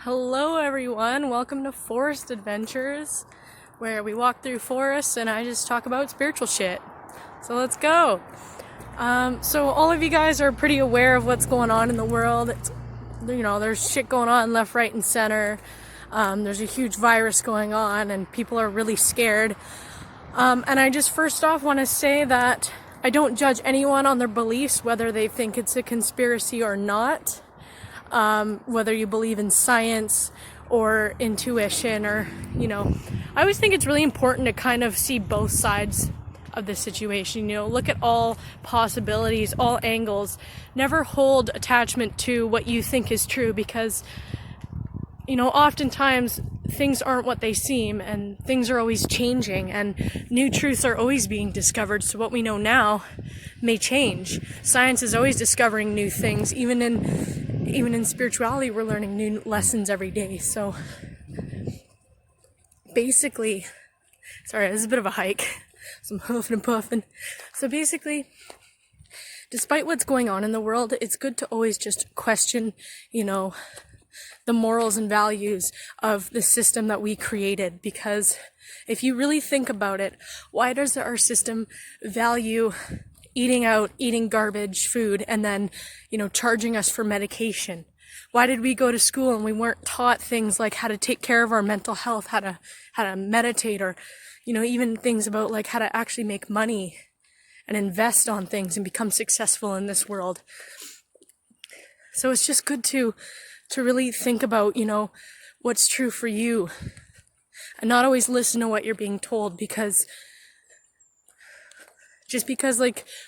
Hello, everyone. Welcome to Forest Adventures, where we walk through forests and I just talk about spiritual shit. So let's go. So all of you guys are pretty aware of what's going on in the world. There's shit going on left, right, and center. There's a huge virus going on, and people are really scared. And I just first off want to say that I don't judge anyone on their beliefs, whether they think it's a conspiracy or not. Whether you believe in science or intuition I always think it's really important to kind of see both sides of the situation, look at all possibilities, all angles, never hold attachment to what you think is true because, oftentimes things aren't what they seem and things are always changing and new truths are always being discovered. So what we know now may change. Science is always discovering new things. Even in spirituality, we're learning new lessons every day. So basically, sorry, this is a bit of a hike. Some hoofing and puffing. So basically, despite what's going on in the world, it's good to always just question, the morals and values of the system that we created. Because if you really think about it, why does our system value eating out, eating garbage food, and then, charging us for medication? Why did we go to school and we weren't taught things like how to take care of our mental health, how to meditate, or, even things about like how to actually make money and invest on things and become successful in this world? So it's just good to really think about, what's true for you and not always listen to what you're being told, because just because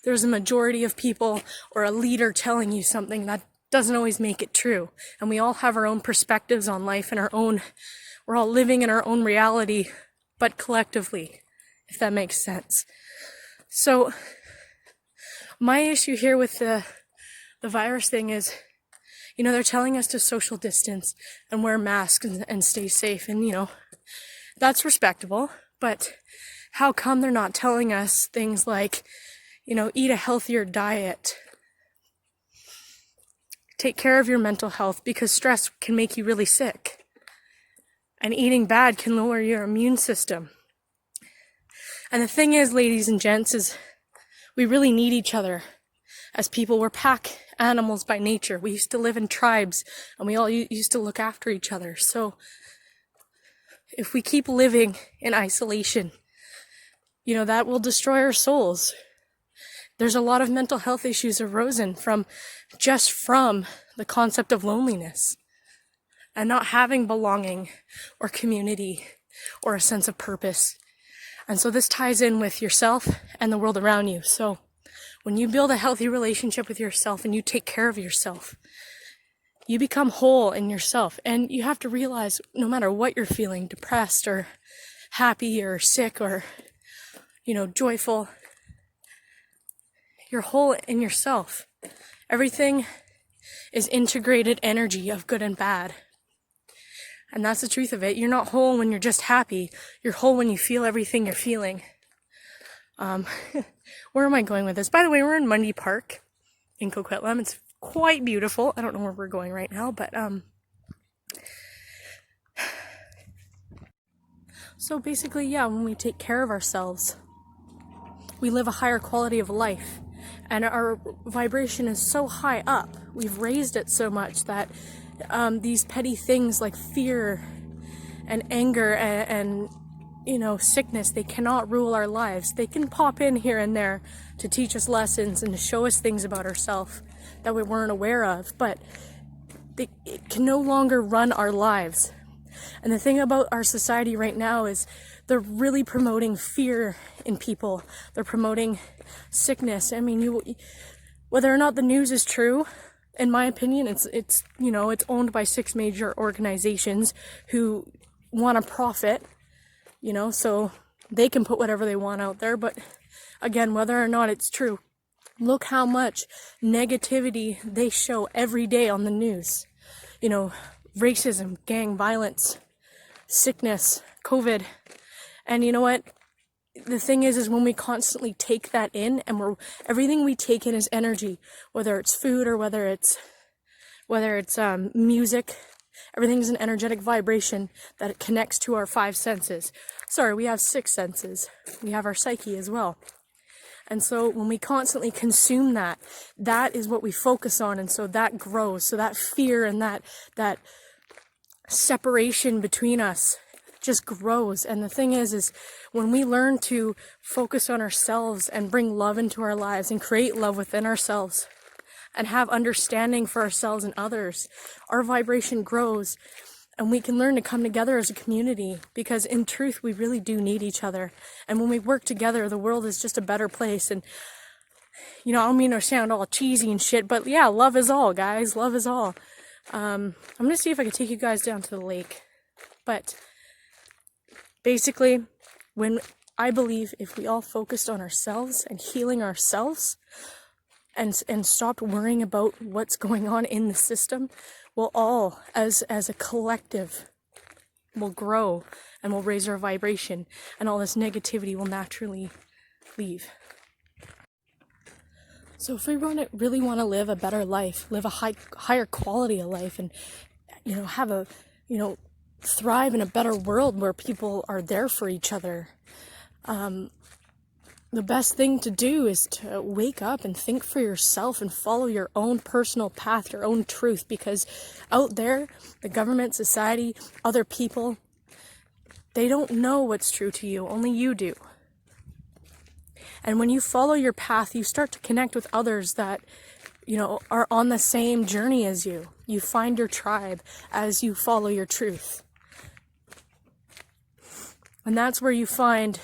there's a majority of people or a leader telling you something, that doesn't always make it true. And we all have our own perspectives on life and we're all living in our own reality, but collectively, if that makes sense. So my issue here with the virus thing is, they're telling us to social distance and wear masks and stay safe. And, that's respectable, but how come they're not telling us things like, eat a healthier diet, take care of your mental health, because stress can make you really sick, and eating bad can lower your immune system. And the thing is, ladies and gents, is we really need each other as people. We're pack animals by nature. We used to live in tribes and we all used to look after each other. So if we keep living in isolation, that will destroy our souls. There's a lot of mental health issues arisen from the concept of loneliness and not having belonging or community or a sense of purpose. And so this ties in with yourself and the world around you. So when you build a healthy relationship with yourself and you take care of yourself, you become whole in yourself. And you have to realize, no matter what you're feeling, depressed or happy or sick or, joyful, you're whole in yourself. Everything is integrated energy of good and bad. And that's the truth of it. You're not whole when you're just happy. You're whole when you feel everything you're feeling. Where am I going with this? By the way, we're in Mundy Park in Coquitlam. It's quite beautiful. I don't know where we're going right now, but so basically, when we take care of ourselves, we live a higher quality of life, and our vibration is so high up. We've raised it so much that these petty things like fear and anger and sickness, they cannot rule our lives. They can pop in here and there to teach us lessons and to show us things about ourselves that we weren't aware of, but it can no longer run our lives. And the thing about our society right now is they're really promoting fear in people. They're promoting sickness. I mean, whether or not the news is true, in my opinion, it's owned by 6 major organizations who want to profit, so they can put whatever they want out there. But again, whether or not it's true, look how much negativity they show every day on the news. Racism, gang violence, sickness, COVID. And you know what? The thing is when we constantly take that in, and everything we take in is energy, whether it's food or whether it's music, Everything's an energetic vibration that it connects to our 5 senses. Sorry, we have 6 senses. We have our psyche as well. And so when we constantly consume that, that is what we focus on. And so that grows. So that fear and that separation between us just grows. And the thing is when we learn to focus on ourselves and bring love into our lives and create love within ourselves and have understanding for ourselves and others, our vibration grows. And we can learn to come together as a community, because in truth, we really do need each other. And when we work together, the world is just a better place. And, I don't mean to sound all cheesy and shit, but yeah, love is all, guys. Love is all. I'm going to see if I can take you guys down to the lake. But basically, I believe if we all focused on ourselves and healing ourselves and stopped worrying about what's going on in the system, we'll all, as a collective, will grow and will raise our vibration, and all this negativity will naturally leave. So if we really want to live a better life, live a higher quality of life, and have a thrive in a better world where people are there for each other, the best thing to do is to wake up and think for yourself and follow your own personal path, your own truth, because out there, the government, society, other people, they don't know what's true to you. Only you do. And when you follow your path, you start to connect with others that, are on the same journey as you. You find your tribe as you follow your truth. And that's where you find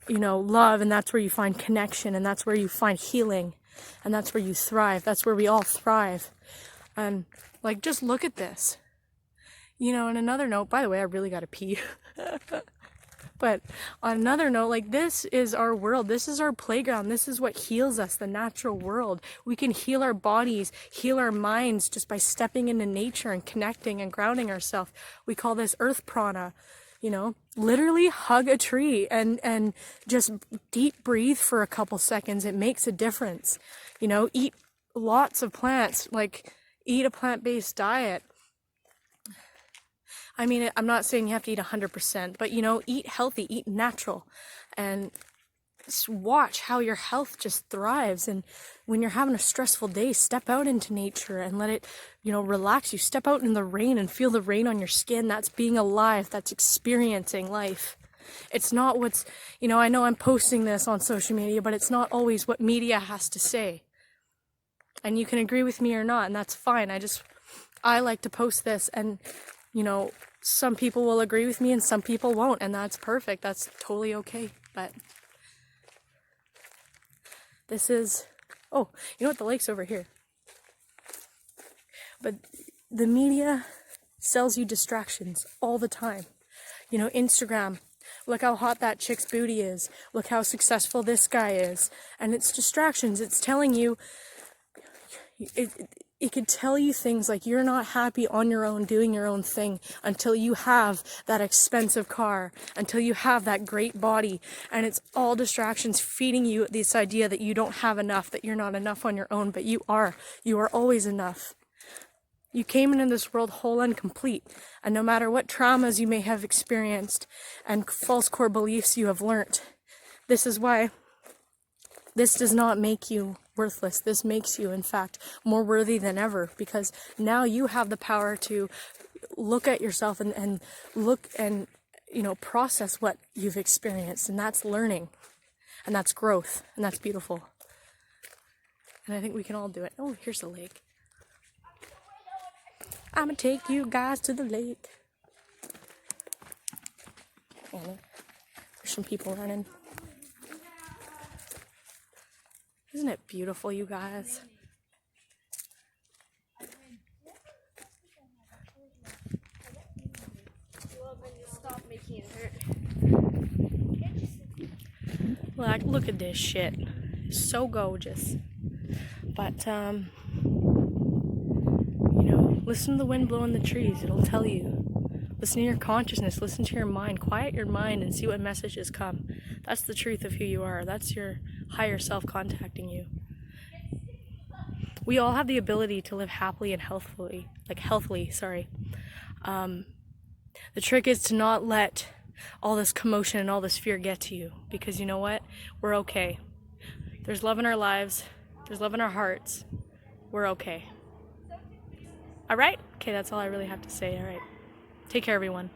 love, and that's where you find connection, and that's where you find healing, and that's where you thrive. That's where we all thrive. And just look at this. On another note, by the way, I really gotta pee. But on another note, this is our world. This is our playground. This is what heals us, the natural world. We can heal our bodies, heal our minds just by stepping into nature and connecting and grounding ourselves. We call this earth prana. Literally hug a tree and just deep breathe for a couple seconds. It makes a difference. Eat lots of plants, eat a plant-based diet. I mean, I'm not saying you have to eat 100%, but eat healthy, eat natural, and just watch how your health just thrives. And when you're having a stressful day, step out into nature and let it, relax you. Step out in the rain and feel the rain on your skin. That's being alive. That's experiencing life. It's not what's, I know I'm posting this on social media, but it's not always what media has to say. And you can agree with me or not, and that's fine. I like to post this, and, some people will agree with me and some people won't, and that's perfect. That's totally okay. But this is, the lake's over here. But the media sells you distractions all the time. Instagram, look how hot that chick's booty is. Look how successful this guy is. And it's distractions. It's telling you, it could tell you things like you're not happy on your own doing your own thing until you have that expensive car, until you have that great body. And it's all distractions feeding you this idea that you don't have enough, that you're not enough on your own, but you are always enough. You came into this world whole and complete, and no matter what traumas you may have experienced and false core beliefs you have learnt, this is why this does not make you worthless. This makes you, in fact, more worthy than ever, because now you have the power to look at yourself and look and, process what you've experienced, and that's learning, and that's growth, and that's beautiful. And I think we can all do it. Oh, here's the lake. I'm gonna take you guys to the lake. There's some people running. Isn't it beautiful, you guys? Stop making it hurt. Look at this shit. It's so gorgeous. But, listen to the wind blowing the trees. It'll tell you. Listen to your consciousness. Listen to your mind. Quiet your mind and see what messages come. That's the truth of who you are. That's your higher self contacting you. We all have the ability to live happily and healthily, sorry. The trick is to not let all this commotion and all this fear get to you, because you know what? We're okay. There's love in our lives. There's love in our hearts. We're okay. All right? Okay, that's all I really have to say. All right. Take care, everyone.